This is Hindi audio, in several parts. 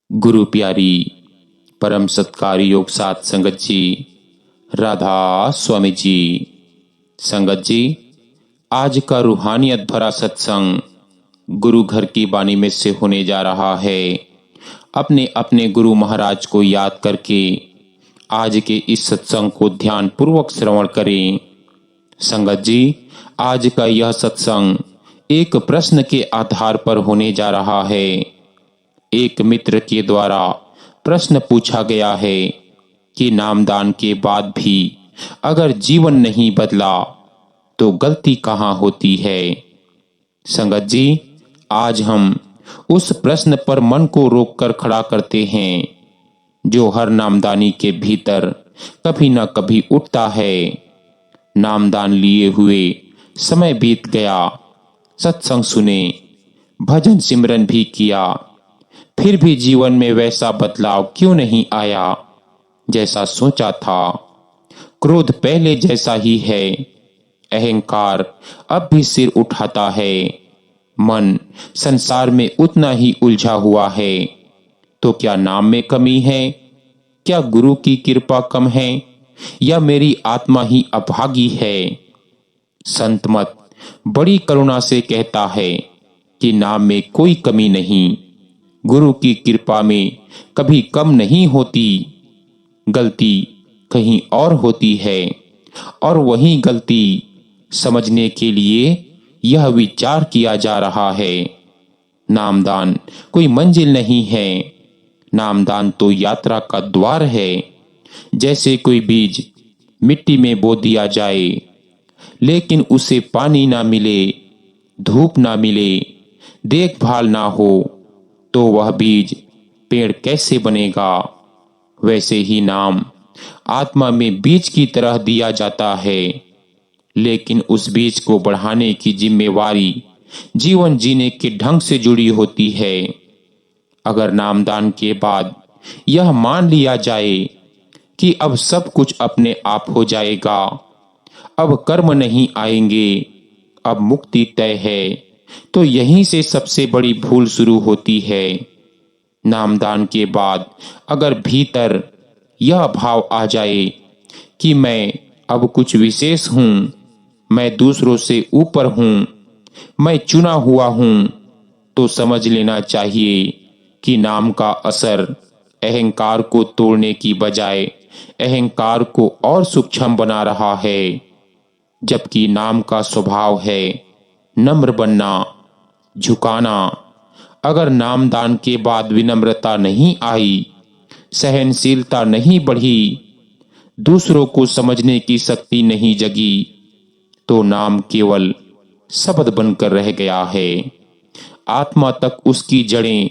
गुरु प्यारी परम सत्कारी योग साथ संगत जी, राधा स्वामी जी। संगत जी, आज का रूहानियत भरा सत्संग गुरु घर की बानी में से होने जा रहा है। अपने अपने गुरु महाराज को याद करके आज के इस सत्संग को ध्यान पूर्वक श्रवण करें। संगत जी, आज का यह सत्संग एक प्रश्न के आधार पर होने जा रहा है। एक मित्र के द्वारा प्रश्न पूछा गया है कि नामदान के बाद भी अगर जीवन नहीं बदला तो गलती कहाँ होती है। संगत जी, आज हम उस प्रश्न पर मन को रोककर खड़ा करते हैं जो हर नामदानी के भीतर कभी न कभी उठता है। नामदान लिए हुए समय बीत गया, सत्संग सुने, भजन सिमरन भी किया, फिर भी जीवन में वैसा बदलाव क्यों नहीं आया जैसा सोचा था। क्रोध पहले जैसा ही है, अहंकार अब भी सिर उठाता है, मन संसार में उतना ही उलझा हुआ है। तो क्या नाम में कमी है? क्या गुरु की कृपा कम है? या मेरी आत्मा ही अभागी है? संत मत बड़ी करुणा से कहता है कि नाम में कोई कमी नहीं, गुरु की कृपा में कभी कम नहीं होती। गलती कहीं और होती है और वही गलती समझने के लिए यह विचार किया जा रहा है। नामदान कोई मंजिल नहीं है, नामदान तो यात्रा का द्वार है। जैसे कोई बीज मिट्टी में बो दिया जाए, लेकिन उसे पानी ना मिले, धूप ना मिले, देखभाल ना हो तो वह बीज पेड़ कैसे बनेगा। वैसे ही नाम आत्मा में बीज की तरह दिया जाता है, लेकिन उस बीज को बढ़ाने की जिम्मेवारी जीवन जीने के ढंग से जुड़ी होती है। अगर नामदान के बाद यह मान लिया जाए कि अब सब कुछ अपने आप हो जाएगा, अब कर्म नहीं आएंगे, अब मुक्ति तय है, तो यहीं से सबसे बड़ी भूल शुरू होती है। नामदान के बाद अगर भीतर यह भाव आ जाए कि मैं अब कुछ विशेष हूं, मैं दूसरों से ऊपर हूं, मैं चुना हुआ हूं, तो समझ लेना चाहिए कि नाम का असर अहंकार को तोड़ने की बजाय अहंकार को और सूक्ष्म बना रहा है। जबकि नाम का स्वभाव है नम्र बनना, झुकाना। अगर नामदान के बाद विनम्रता नहीं आई, सहनशीलता नहीं बढ़ी, दूसरों को समझने की शक्ति नहीं जगी, तो नाम केवल शब्द बनकर रह गया है। आत्मा तक उसकी जड़ें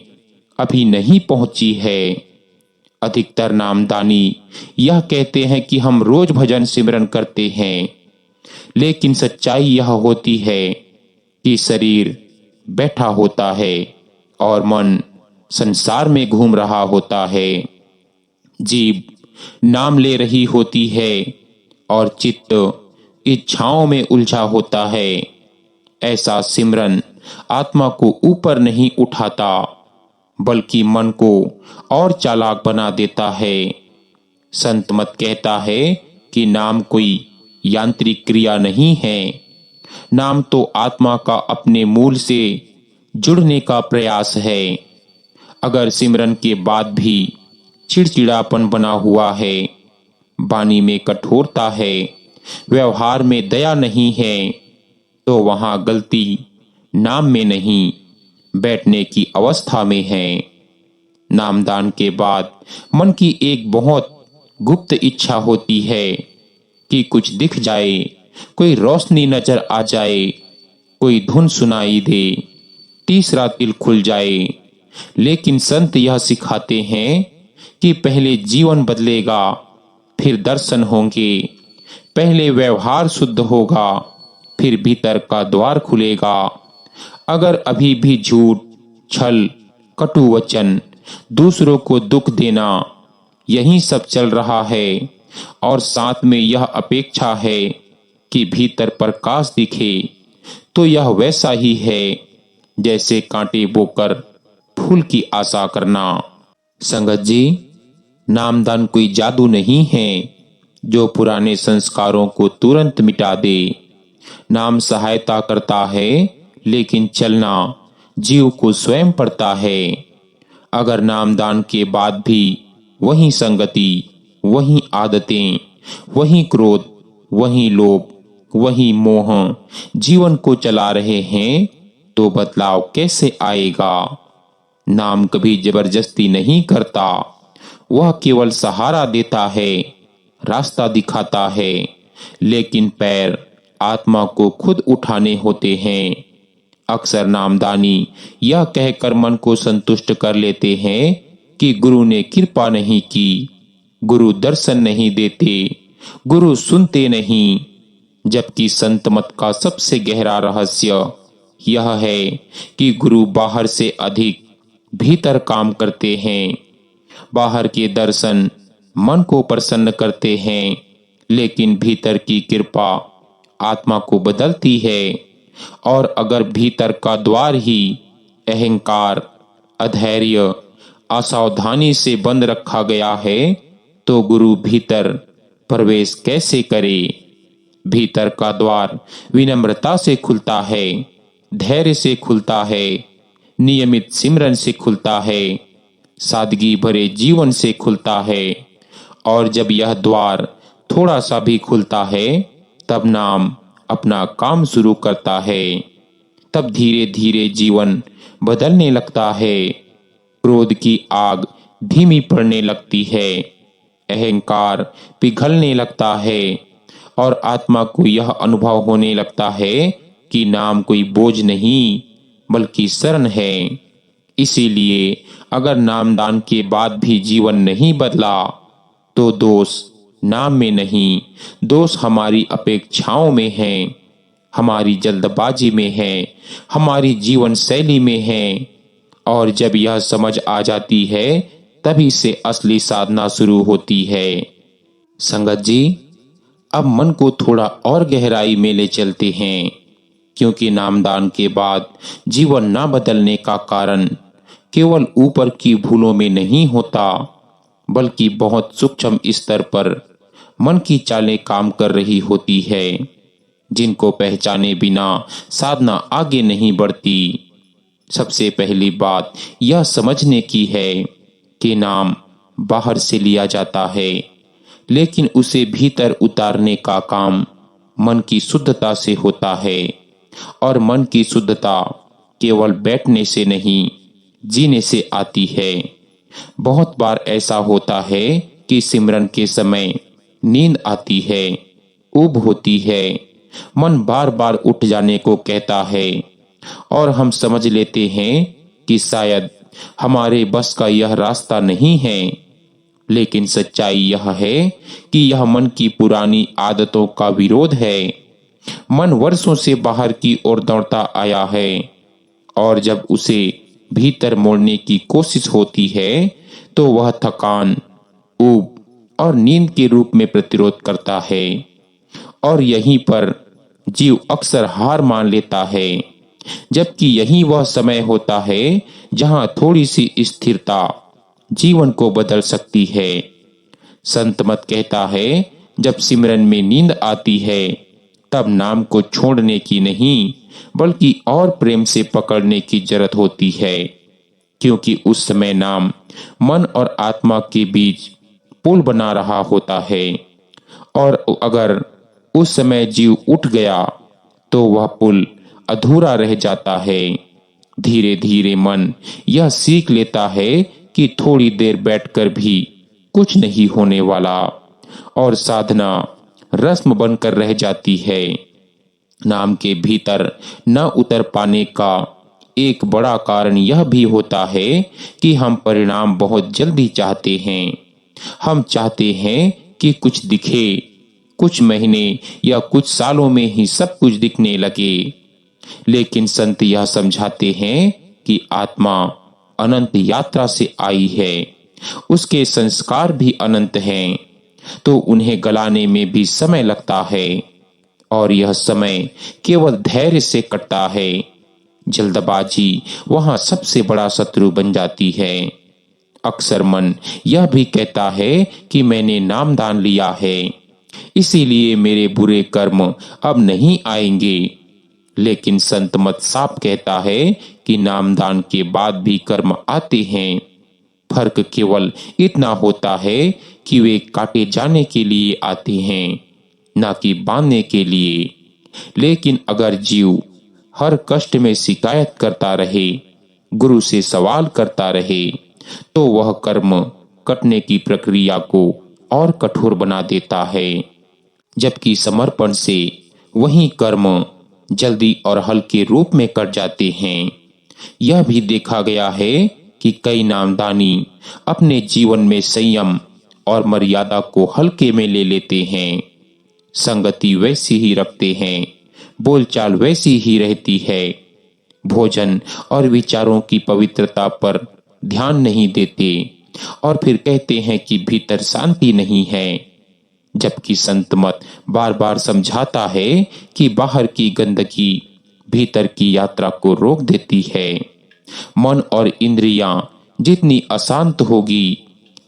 अभी नहीं पहुंची है। अधिकतर नामदानी यह कहते हैं कि हम रोज भजन सिमरन करते हैं, लेकिन सच्चाई यह होती है कि शरीर बैठा होता है और मन संसार में घूम रहा होता है। जीभ नाम ले रही होती है और चित्त इच्छाओं में उलझा होता है। ऐसा सिमरन आत्मा को ऊपर नहीं उठाता, बल्कि मन को और चालाक बना देता है। संत मत कहता है कि नाम कोई यांत्रिक क्रिया नहीं है, नाम तो आत्मा का अपने मूल से जुड़ने का प्रयास है। अगर सिमरन के बाद भी चिड़चिड़ापन बना हुआ है, वाणी में कठोरता है, व्यवहार में दया नहीं है, तो वहां गलती नाम में नहीं, बैठने की अवस्था में है। नामदान के बाद मन की एक बहुत गुप्त इच्छा होती है कि कुछ दिख जाए, कोई रोशनी नजर आ जाए, कोई धुन सुनाई दे, तीसरा दिल खुल जाए। लेकिन संत यह सिखाते हैं कि पहले जीवन बदलेगा, फिर दर्शन होंगे। पहले व्यवहार शुद्ध होगा, फिर भीतर का द्वार खुलेगा। अगर अभी भी झूठ, छल, कटु वचन, दूसरों को दुख देना, यही सब चल रहा है और साथ में यह अपेक्षा है कि भीतर प्रकाश दिखे, तो यह वैसा ही है जैसे कांटे बोकर फूल की आशा करना। संगत जी, नामदान कोई जादू नहीं है जो पुराने संस्कारों को तुरंत मिटा दे। नाम सहायता करता है, लेकिन चलना जीव को स्वयं पड़ता है। अगर नामदान के बाद भी वही संगति, वही आदतें, वही क्रोध, वही लोभ, वही मोह जीवन को चला रहे हैं, तो बदलाव कैसे आएगा? नाम कभी जबरदस्ती नहीं करता, वह केवल सहारा देता है, रास्ता दिखाता है, लेकिन पैर आत्मा को खुद उठाने होते हैं। अक्सर नामदानी यह कहकर मन को संतुष्ट कर लेते हैं कि गुरु ने कृपा नहीं की, गुरु दर्शन नहीं देते, गुरु सुनते नहीं। जबकि संत मत का सबसे गहरा रहस्य यह है कि गुरु बाहर से अधिक भीतर काम करते हैं। बाहर के दर्शन मन को प्रसन्न करते हैं, लेकिन भीतर की कृपा आत्मा को बदलती है। और अगर भीतर का द्वार ही अहंकार, अधैर्य, असावधानी से बंद रखा गया है, तो गुरु भीतर प्रवेश कैसे करे? भीतर का द्वार विनम्रता से खुलता है, धैर्य से खुलता है, नियमित सिमरन से खुलता है, सादगी भरे जीवन से खुलता है। और जब यह द्वार थोड़ा सा भी खुलता है, तब नाम अपना काम शुरू करता है। तब धीरे धीरे जीवन बदलने लगता है। क्रोध की आग धीमी पड़ने लगती है, अहंकार पिघलने लगता है, और आत्मा को यह अनुभव होने लगता है कि नाम कोई बोझ नहीं, बल्कि शरण है। इसीलिए अगर नामदान के बाद भी जीवन नहीं बदला, तो दोष नाम में नहीं, दोष हमारी अपेक्षाओं में है, हमारी जल्दबाजी में है, हमारी जीवन शैली में है। और जब यह समझ आ जाती है, तभी से असली साधना शुरू होती है। संगत जी, अब मन को थोड़ा और गहराई में ले चलते हैं, क्योंकि नामदान के बाद जीवन ना बदलने का कारण केवल ऊपर की भूलों में नहीं होता, बल्कि बहुत सूक्ष्म स्तर पर मन की चालें काम कर रही होती है, जिनको पहचाने बिना साधना आगे नहीं बढ़ती। सबसे पहली बात यह समझने की है कि नाम बाहर से लिया जाता है, लेकिन उसे भीतर उतारने का काम मन की शुद्धता से होता है। और मन की शुद्धता केवल बैठने से नहीं, जीने से आती है। बहुत बार ऐसा होता है कि सिमरन के समय नींद आती है, ऊब होती है, मन बार बार उठ जाने को कहता है, और हम समझ लेते हैं कि शायद हमारे बस का यह रास्ता नहीं है। लेकिन सच्चाई यह है कि यह मन की पुरानी आदतों का विरोध है। मन वर्षों से बाहर की ओर दौड़ता आया है, और जब उसे भीतर मोड़ने की कोशिश होती है, तो वह थकान, ऊब और नींद के रूप में प्रतिरोध करता है। और यहीं पर जीव अक्सर हार मान लेता है, जबकि यही वह समय होता है जहां थोड़ी सी स्थिरता जीवन को बदल सकती है। संत मत कहता है, जब सिमरन में नींद आती है, तब नाम को छोड़ने की नहीं, बल्कि और प्रेम से पकड़ने की जरूरत होती है, क्योंकि उस समय नाम मन और आत्मा के बीच पुल बना रहा होता है। और अगर उस समय जीव उठ गया, तो वह पुल अधूरा रह जाता है। धीरे धीरे मन यह सीख लेता है कि थोड़ी देर बैठकर भी कुछ नहीं होने वाला, और साधना रस्म बनकर रह जाती है। नाम के भीतर न उतर पाने का एक बड़ा कारण यह भी होता है कि हम परिणाम बहुत जल्दी चाहते हैं। हम चाहते हैं कि कुछ दिखे, कुछ महीने या कुछ सालों में ही सब कुछ दिखने लगे। लेकिन संत यह समझाते हैं कि आत्मा अनंत यात्रा से आई है, उसके संस्कार भी अनंत हैं, तो उन्हें गलाने में भी समय लगता है, और यह समय केवल धैर्य से कटता है। जल्दबाजी वहां सबसे बड़ा शत्रु बन जाती है। अक्सर मन यह भी कहता है कि मैंने नामदान लिया है, इसीलिए मेरे बुरे कर्म अब नहीं आएंगे। लेकिन संत मत साफ कहता है कि नामदान के बाद भी कर्म आते हैं। फर्क केवल इतना होता है कि वे काटे जाने के लिए आते हैं, ना कि बांधने के लिए। लेकिन अगर जीव हर कष्ट में शिकायत करता रहे, गुरु से सवाल करता रहे, तो वह कर्म कटने की प्रक्रिया को और कठोर बना देता है। जबकि समर्पण से वही कर्म जल्दी और हल्के रूप में कट जाते हैं। यह भी देखा गया है कि कई नामदानी अपने जीवन में संयम और मर्यादा को हल्के में ले लेते हैं। संगति वैसी ही रखते हैं, बोलचाल वैसी ही रहती है, भोजन और विचारों की पवित्रता पर ध्यान नहीं देते और फिर कहते हैं कि भीतर शांति नहीं है। जबकि संत मत बार बार समझाता है कि बाहर की गंदगी भीतर की यात्रा को रोक देती है। मन और इंद्रियां जितनी अशांत होगी,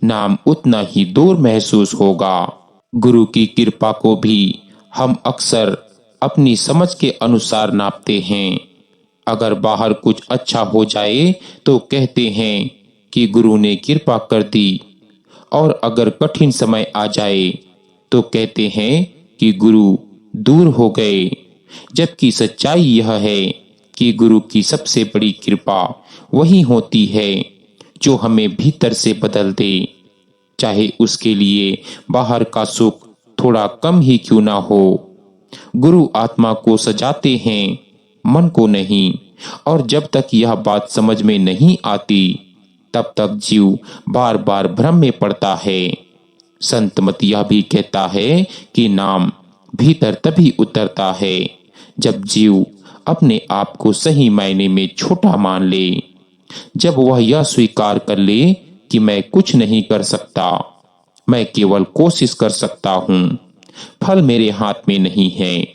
नाम उतना ही दूर महसूस होगा। गुरु की कृपा को भी हम अक्सर अपनी समझ के अनुसार नापते हैं। अगर बाहर कुछ अच्छा हो जाए तो कहते हैं कि गुरु ने कृपा कर दी, और अगर कठिन समय आ जाए तो कहते हैं कि गुरु दूर हो गए। जबकि सच्चाई यह है कि गुरु की सबसे बड़ी कृपा वही होती है जो हमें भीतर से बदल दे, चाहे उसके लिए बाहर का सुख थोड़ा कम ही क्यों ना हो। गुरु आत्मा को सजाते हैं, मन को नहीं। और जब तक यह बात समझ में नहीं आती, तब तक जीव बार बार भ्रम में पड़ता है। संत मत यह भी कहता है कि नाम भीतर तभी उतरता है जब जीव अपने आप को सही मायने में छोटा मान ले, जब वह यह स्वीकार कर ले कि मैं कुछ नहीं कर सकता, मैं केवल कोशिश कर सकता हूँ, फल मेरे हाथ में नहीं है।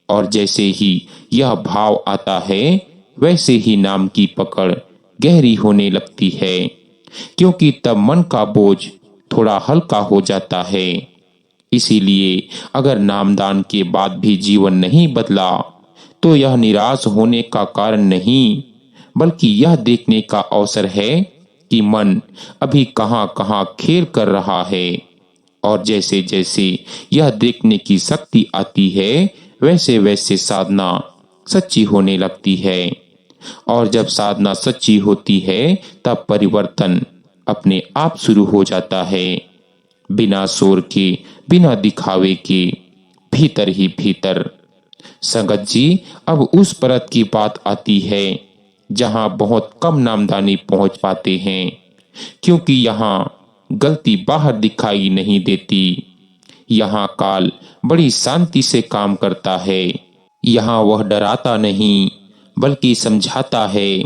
और जैसे ही यह भाव आता है, वैसे ही नाम की पकड़ गहरी होने लगती है, क्योंकि तब मन का बोझ थोड़ा हल्का हो जाता है। इसीलिए अगर नामदान के बाद भी जीवन नहीं बदला, तो यह निराश होने का कारण नहीं, बल्कि यह देखने का अवसर है कि मन अभी कहां कहां खेल कर रहा है। और जैसे जैसे यह देखने की शक्ति आती है, वैसे वैसे साधना सच्ची होने लगती है। और जब साधना सच्ची होती है, तब परिवर्तन अपने आप शुरू हो जाता है, बिना शोर के, बिना दिखावे के, भीतर ही भीतर। संगत जी, अब उस परत की बात आती है जहां बहुत कम नामदानी पहुंच पाते हैं, क्योंकि यहाँ गलती बाहर दिखाई नहीं देती। यहाँ काल बड़ी शांति से काम करता है। यहाँ वह डराता नहीं बल्कि समझाता है,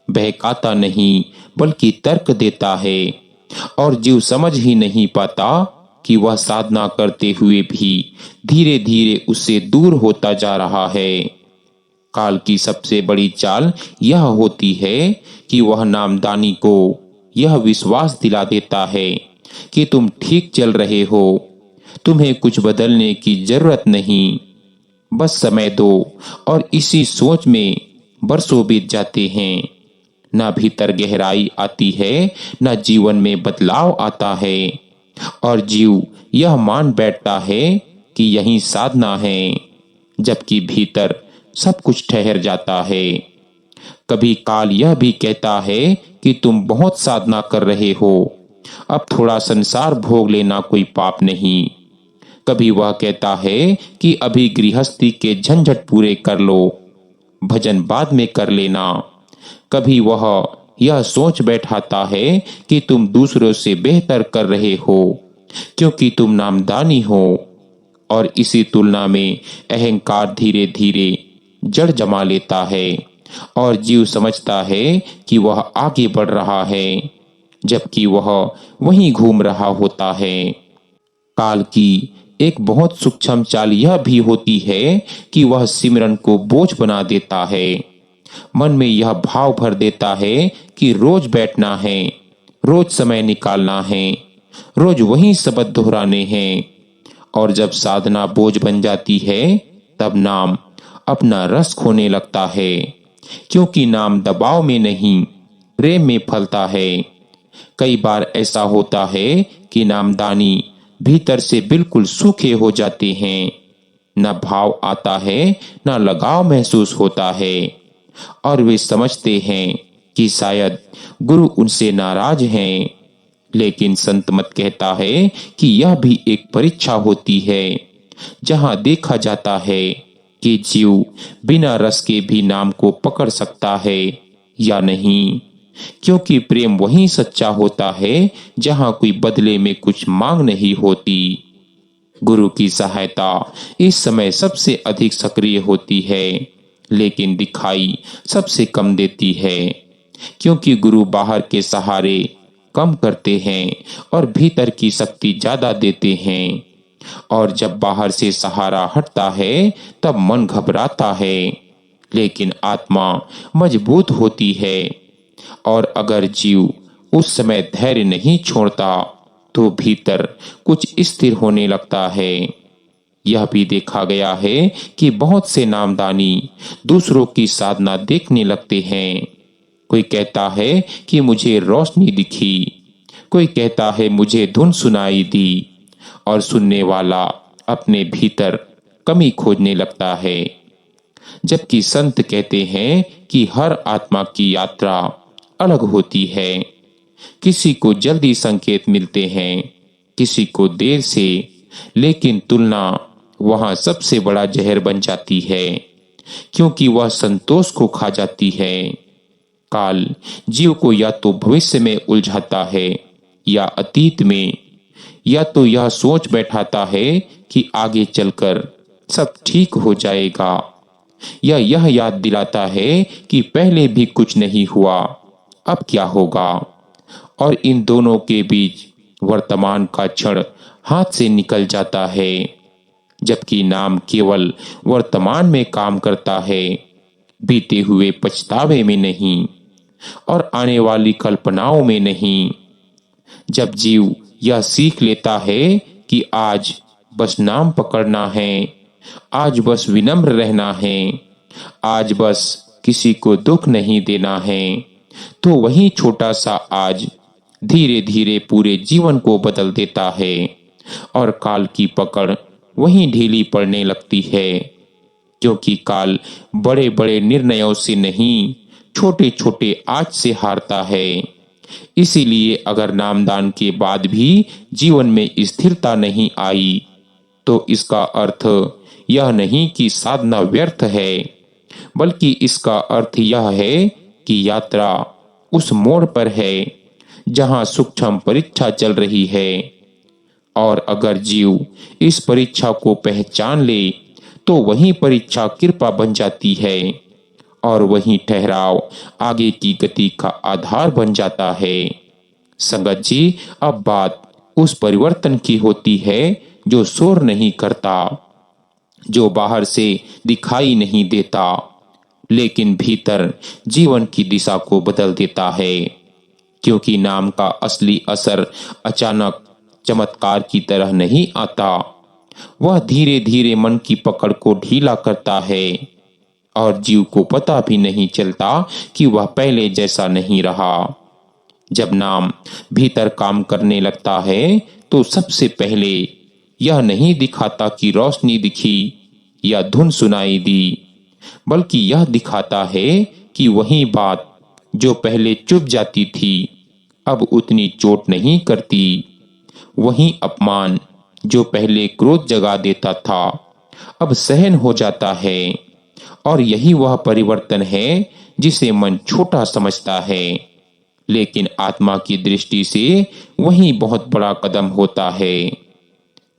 बहकाता नहीं बल्कि तर्क देता है। और जीव समझ ही नहीं पाता कि वह साधना करते हुए भी धीरे धीरे उससे दूर होता जा रहा है। काल की सबसे बड़ी चाल यह होती है कि वह नामदानी को यह विश्वास दिला देता है कि तुम ठीक चल रहे हो, तुम्हें कुछ बदलने की जरूरत नहीं, बस समय दो। और इसी सोच में बरसों बीत जाते हैं। ना भीतर गहराई आती है, ना जीवन में बदलाव आता है, और जीव यह मान बैठता है कि यही साधना है, जबकि भीतर सब कुछ ठहर जाता है। कभी काल यह भी कहता है कि तुम बहुत साधना कर रहे हो, अब थोड़ा संसार भोग लेना कोई पाप नहीं। कभी वह कहता है कि अभी गृहस्थी के झंझट पूरे कर लो, भजन बाद में कर लेना। कभी वह यह सोच बैठाता है कि तुम दूसरों से बेहतर कर रहे हो क्योंकि तुम नामदानी हो। और इसी तुलना में अहंकार धीरे धीरे जड़ जमा लेता है और जीव समझता है कि वह आगे बढ़ रहा है, जबकि वह वहीं घूम रहा होता है। काल की एक बहुत सूक्ष्म चाल यह भी होती है कि वह सिमरन को बोझ बना देता है। मन में यह भाव भर देता है कि रोज बैठना है, रोज समय निकालना है, रोज वही शब्द दोहराने हैं। और जब साधना बोझ बन जाती है तब नाम अपना रस खोने लगता है, क्योंकि नाम दबाव में नहीं प्रेम में फलता है। कई बार ऐसा होता है कि नामदानी भीतर से बिल्कुल सूखे हो जाते हैं, न भाव आता है न लगाव महसूस होता है, और वे समझते हैं कि शायद गुरु उनसे नाराज हैं। लेकिन संत मत कहता है कि यह भी एक परीक्षा होती है, जहां देखा जाता है कि जीव बिना रस के भी नाम को पकड़ सकता है या नहीं। क्योंकि प्रेम वही सच्चा होता है जहां कोई बदले में कुछ मांग नहीं होती। गुरु की सहायता इस समय सबसे अधिक सक्रिय होती है, लेकिन दिखाई सबसे कम देती है, क्योंकि गुरु बाहर के सहारे कम करते हैं और भीतर की शक्ति ज्यादा देते हैं। और जब बाहर से सहारा हटता है तब मन घबराता है, लेकिन आत्मा मजबूत होती है। और अगर जीव उस समय धैर्य नहीं छोड़ता तो भीतर कुछ स्थिर होने लगता है। यह भी देखा गया है कि बहुत से नामदानी दूसरों की साधना देखने लगते हैं। कोई कहता है कि मुझे रोशनी दिखी, कोई कहता है मुझे धुन सुनाई दी, और सुनने वाला अपने भीतर कमी खोजने लगता है। जबकि संत कहते हैं कि हर आत्मा की यात्रा अलग होती है। किसी को जल्दी संकेत मिलते हैं, किसी को देर से, लेकिन तुलना वहां सबसे बड़ा जहर बन जाती है, क्योंकि वह संतोष को खा जाती है। काल जीव को या तो भविष्य में उलझाता है या अतीत में, या तो यह सोच बैठाता है कि आगे चलकर सब ठीक हो जाएगा, या यह याद दिलाता है कि पहले भी कुछ नहीं हुआ, अब क्या होगा। और इन दोनों के बीच वर्तमान का क्षण हाथ से निकल जाता है, जबकि नाम केवल वर्तमान में काम करता है, बीते हुए पछतावे में नहीं और आने वाली कल्पनाओं में नहीं। जब जीव यह सीख लेता है कि आज बस नाम पकड़ना है, आज बस विनम्र रहना है, आज बस किसी को दुख नहीं देना है, तो वही छोटा सा आज धीरे धीरे पूरे जीवन को बदल देता है। और काल की पकड़ वहीं ढीली पड़ने लगती है, क्योंकि काल बड़े बड़े निर्णयों से नहीं, छोटे छोटे आज से हारता है। इसीलिए अगर नामदान के बाद भी जीवन में स्थिरता नहीं आई तो इसका अर्थ यह नहीं कि साधना व्यर्थ है, बल्कि इसका अर्थ यह है कि यात्रा उस मोड़ पर है जहां सूक्ष्म परीक्षा चल रही है। और अगर जीव इस परीक्षा को पहचान ले तो वही परीक्षा कृपा बन जाती है, और वही ठहराव आगे की गति का आधार बन जाता है। संगत जी, अब बात उस परिवर्तन की होती है जो शोर नहीं करता, जो बाहर से दिखाई नहीं देता, लेकिन भीतर जीवन की दिशा को बदल देता है। क्योंकि नाम का असली असर अचानक चमत्कार की तरह नहीं आता, वह धीरे धीरे मन की पकड़ को ढीला करता है, और जीव को पता भी नहीं चलता कि वह पहले जैसा नहीं रहा। जब नाम भीतर काम करने लगता है तो सबसे पहले यह नहीं दिखाता कि रोशनी दिखी या धुन सुनाई दी, बल्कि यह दिखाता है कि वही बात जो पहले चुप जाती थी अब उतनी चोट नहीं करती, वही अपमान जो पहले क्रोध जगा देता था अब सहन हो जाता है। और यही वह परिवर्तन है जिसे मन छोटा समझता है, लेकिन आत्मा की दृष्टि से वही बहुत बड़ा कदम होता है।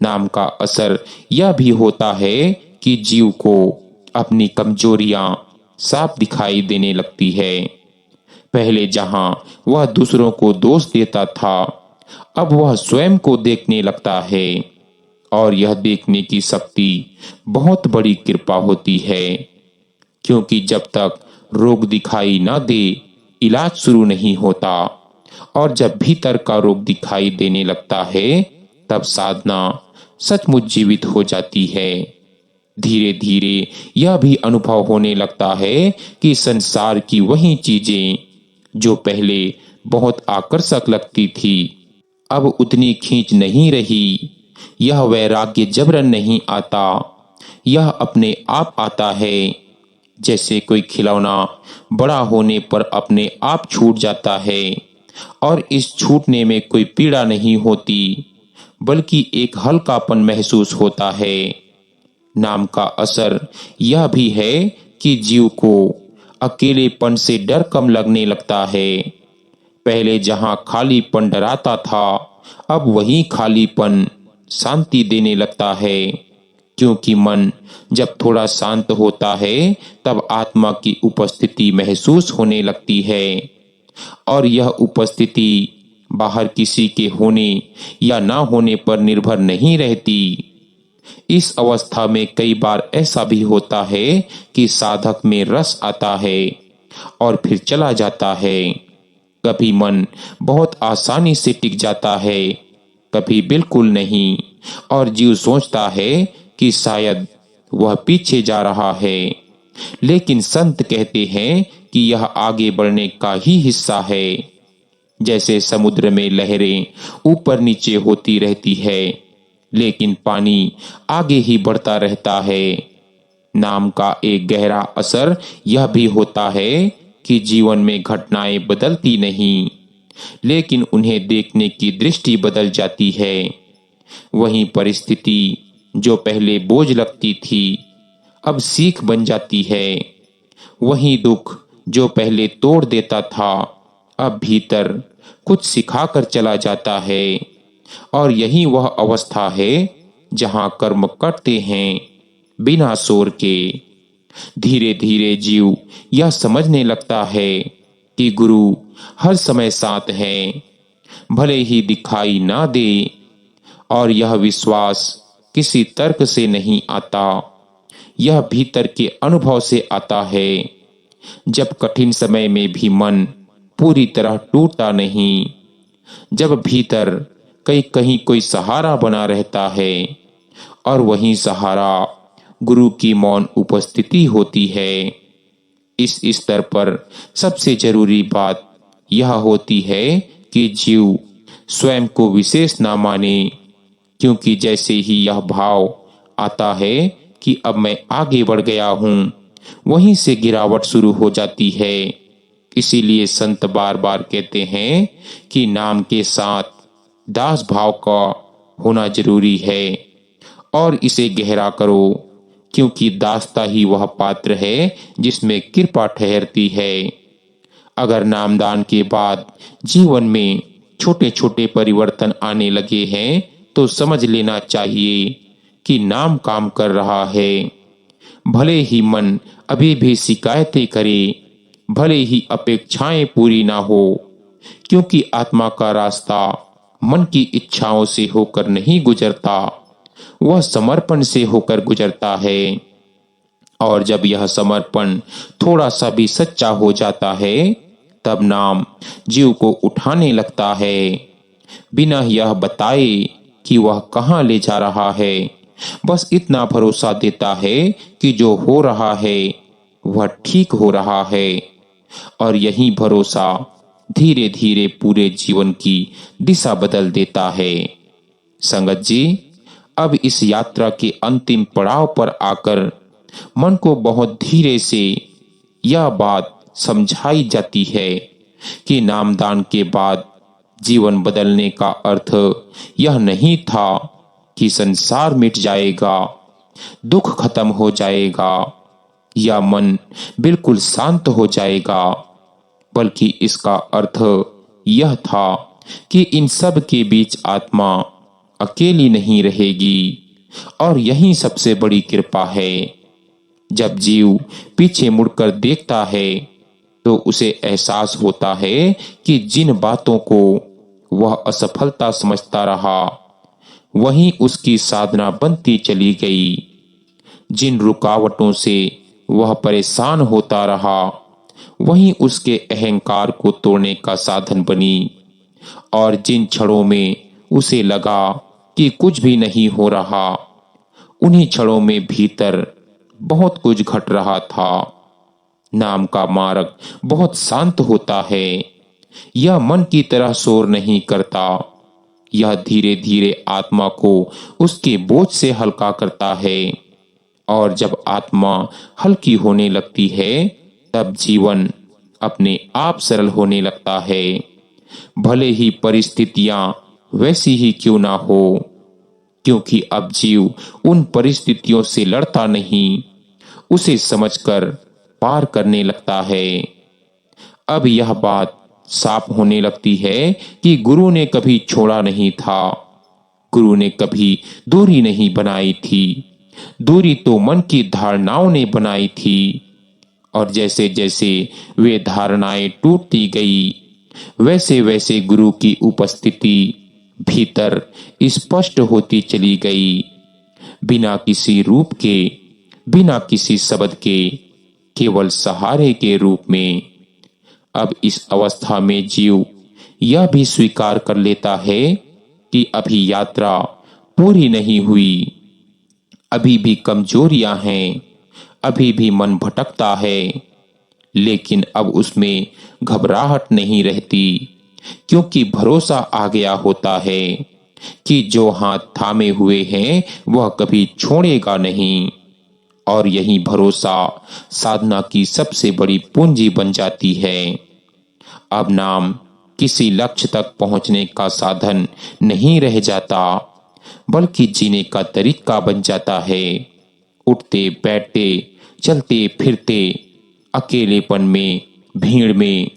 नाम का असर यह भी होता है कि जीव को अपनी कमजोरियां साफ दिखाई देने लगती है। पहले जहां वह दूसरों को दोष देता था, अब वह स्वयं को देखने लगता है, और यह देखने की शक्ति बहुत बड़ी कृपा होती है। क्योंकि जब तक रोग दिखाई ना दे इलाज शुरू नहीं होता, और जब भीतर का रोग दिखाई देने लगता है तब साधना सचमुच जीवित हो जाती है। धीरे धीरे यह भी अनुभव होने लगता है कि संसार की वही चीजें जो पहले बहुत आकर्षक लगती थी अब उतनी खींच नहीं रही। यह वैराग्य जबरन नहीं आता, यह अपने आप आता है। जैसे कोई खिलौना बड़ा होने पर अपने आप छूट जाता है और इस छूटने में कोई पीड़ा नहीं होती बल्कि एक हल्कापन महसूस होता है। नाम का असर यह भी है कि जीव को अकेलेपन से डर कम लगने लगता है। पहले जहां खालीपन डराता था अब वही खालीपन शांति देने लगता है, क्योंकि मन जब थोड़ा शांत होता है तब आत्मा की उपस्थिति महसूस होने लगती है और यह उपस्थिति बाहर किसी के होने या ना होने पर निर्भर नहीं रहती। इस अवस्था में कई बार ऐसा भी होता है कि साधक में रस आता है और फिर चला जाता है। कभी मन बहुत आसानी से टिक जाता है, कभी बिल्कुल नहीं, और जीव सोचता है कि शायद वह पीछे जा रहा है। लेकिन संत कहते हैं कि यह आगे बढ़ने का ही हिस्सा है। जैसे समुद्र में लहरें ऊपर नीचे होती रहती है लेकिन पानी आगे ही बढ़ता रहता है। नाम का एक गहरा असर यह भी होता है कि जीवन में घटनाएं बदलती नहीं लेकिन उन्हें देखने की दृष्टि बदल जाती है। वही परिस्थिति जो पहले बोझ लगती थी अब सीख बन जाती है। वही दुख जो पहले तोड़ देता था अब भीतर कुछ सिखाकर चला जाता है। और यही वह अवस्था है जहां कर्म करते हैं बिना शोर के। धीरे धीरे जीव यह समझने लगता है कि गुरु हर समय साथ है, भले ही दिखाई ना दे। और यह विश्वास किसी तर्क से नहीं आता, यह भीतर के अनुभव से आता है। जब कठिन समय में भी मन पूरी तरह टूटता नहीं, जब भीतर कहीं कहीं कोई सहारा बना रहता है और वही सहारा गुरु की मौन उपस्थिति होती है। इस स्तर पर सबसे जरूरी बात यह होती है कि जीव स्वयं को विशेष ना माने, क्योंकि जैसे ही यह भाव आता है कि अब मैं आगे बढ़ गया हूं वहीं से गिरावट शुरू हो जाती है। इसीलिए संत बार बार कहते हैं कि नाम के साथ दास भाव का होना जरूरी है और इसे गहरा करो, क्योंकि दासता ही वह पात्र है जिसमें कृपा ठहरती है। अगर नामदान के बाद जीवन में छोटे छोटे परिवर्तन आने लगे हैं तो समझ लेना चाहिए कि नाम काम कर रहा है। भले ही मन अभी भी शिकायतें करे, भले ही अपेक्षाएं पूरी ना हो, क्योंकि आत्मा का रास्ता मन की इच्छाओं से होकर नहीं गुजरता, वह समर्पण से होकर गुजरता है। और जब यह समर्पण थोड़ा सा भी सच्चा हो जाता है तब नाम जीव को उठाने लगता है, बिना यह बताए कि वह कहाँ ले जा रहा है। बस इतना भरोसा देता है कि जो हो रहा है वह ठीक हो रहा है। और यही भरोसा धीरे धीरे पूरे जीवन की दिशा बदल देता है। संगत जी, अब इस यात्रा के अंतिम पड़ाव पर आकर मन को बहुत धीरे से यह बात समझाई जाती है कि नामदान के बाद जीवन बदलने का अर्थ यह नहीं था कि संसार मिट जाएगा, दुख खत्म हो जाएगा या मन बिल्कुल शांत हो जाएगा, बल्कि इसका अर्थ यह था कि इन सब के बीच आत्मा अकेली नहीं रहेगी। और यही सबसे बड़ी कृपा है। जब जीव पीछे मुड़कर देखता है तो उसे एहसास होता है कि जिन बातों को वह असफलता समझता रहा वहीं उसकी साधना बनती चली गई। जिन रुकावटों से वह परेशान होता रहा वहीं उसके अहंकार को तोड़ने का साधन बनी। और जिन क्षणों में उसे लगा कि कुछ भी नहीं हो रहा, उन्हीं क्षणों में भीतर बहुत कुछ घट रहा था। नाम का मार्ग बहुत शांत होता है। यह मन की तरह शोर नहीं करता। यह धीरे धीरे आत्मा को उसके बोझ से हल्का करता है। और जब आत्मा हल्की होने लगती है, तब जीवन अपने आप सरल होने लगता है। भले ही परिस्थितियां वैसी ही क्यों ना हो, क्योंकि अब जीव उन परिस्थितियों से लड़ता नहीं, उसे समझकर पार करने लगता है। अब यह बात साफ होने लगती है कि गुरु ने कभी छोड़ा नहीं था। गुरु ने कभी दूरी नहीं बनाई थी। दूरी तो मन की धारणाओं ने बनाई थी। और जैसे जैसे वे धारणाएं टूटती गई, वैसे वैसे गुरु की उपस्थिति भीतर स्पष्ट होती चली गई। बिना किसी रूप के, बिना किसी शब्द के, केवल सहारे के रूप में। अब इस अवस्था में जीव यह भी स्वीकार कर लेता है कि अभी यात्रा पूरी नहीं हुई। अभी भी कमजोरियां हैं, अभी भी मन भटकता है। लेकिन अब उसमें घबराहट नहीं रहती, क्योंकि भरोसा आ गया होता है कि जो हाथ थामे हुए हैं वह कभी छोड़ेगा नहीं। और यही भरोसा साधना की सबसे बड़ी पूंजी बन जाती है। अब नाम किसी लक्ष्य तक पहुंचने का साधन नहीं रह जाता, बल्कि जीने का तरीका बन जाता है। उठते बैठते, चलते फिरते, अकेलेपन में, भीड़ में,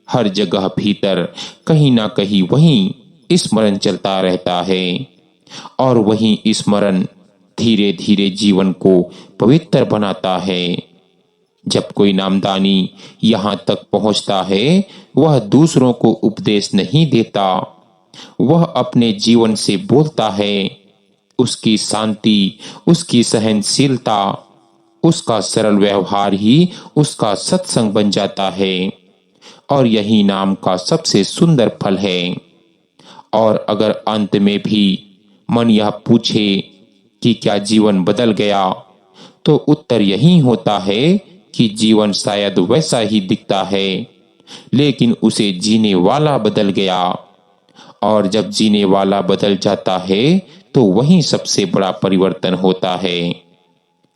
हर जगह भीतर कहीं ना कहीं वही स्मरण चलता रहता है। और वही स्मरण धीरे धीरे जीवन को पवित्र बनाता है। जब कोई नामदानी यहाँ तक पहुँचता है, वह दूसरों को उपदेश नहीं देता, वह अपने जीवन से बोलता है। उसकी शांति, उसकी सहनशीलता, उसका सरल व्यवहार ही उसका सत्संग बन जाता है। और यही नाम का सबसे सुंदर फल है। और अगर अंत में भी मन यह पूछे कि क्या जीवन बदल गया, तो उत्तर यही होता है कि जीवन शायद वैसा ही दिखता है, लेकिन उसे जीने वाला बदल गया। और जब जीने वाला बदल जाता है, तो वही सबसे बड़ा परिवर्तन होता है।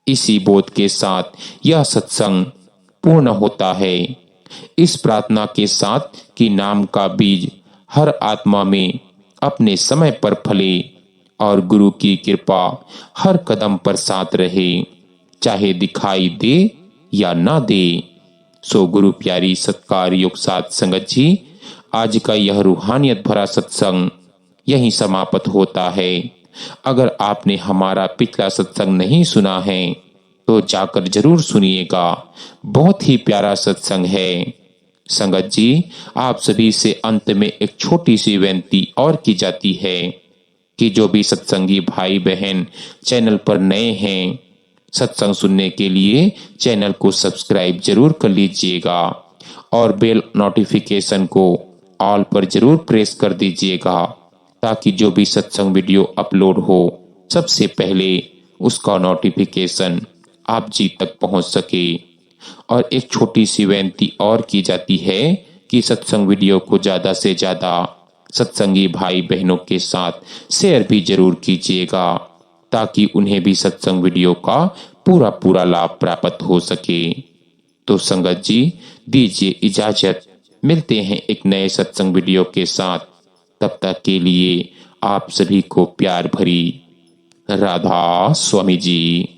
इसी बोध के साथ यह सत्संग पूर्ण होता है। इस प्रार्थना के साथ कि नाम का बीज हर आत्मा में अपने समय पर फले और गुरु की कृपा हर कदम पर साथ रहे, चाहे दिखाई दे या ना दे। सो गुरु प्यारी सत्कार योग साथ संगत जी, आज का यह रूहानियत भरा सत्संग यहीं समाप्त होता है। अगर आपने हमारा पिछला सत्संग नहीं सुना है तो जाकर जरूर सुनिएगा, बहुत ही प्यारा सत्संग है। संगत जी, आप सभी से अंत में एक छोटी सी विनती और की जाती है कि जो भी सत्संगी भाई बहन चैनल पर नए हैं, सत्संग सुनने के लिए चैनल को सब्सक्राइब जरूर कर लीजिएगा और बेल नोटिफिकेशन को ऑल पर जरूर प्रेस कर दीजिएगा, ताकि जो भी सत्संग वीडियो अपलोड हो सबसे पहले उसका नोटिफिकेशन आप जी तक पहुंच सके। और एक छोटी सी विनती और की जाती है कि सत्संग वीडियो को ज्यादा से ज्यादा सत्संगी भाई बहनों के साथ शेयर भी जरूर कीजिएगा, ताकि उन्हें भी सत्संग वीडियो का पूरा पूरा लाभ प्राप्त हो सके। तो संगत जी, दीजिए इजाजत, मिलते हैं एक नए सत्संग वीडियो के साथ। तब तक के लिए आप सभी को प्यार भरी राधा स्वामी जी।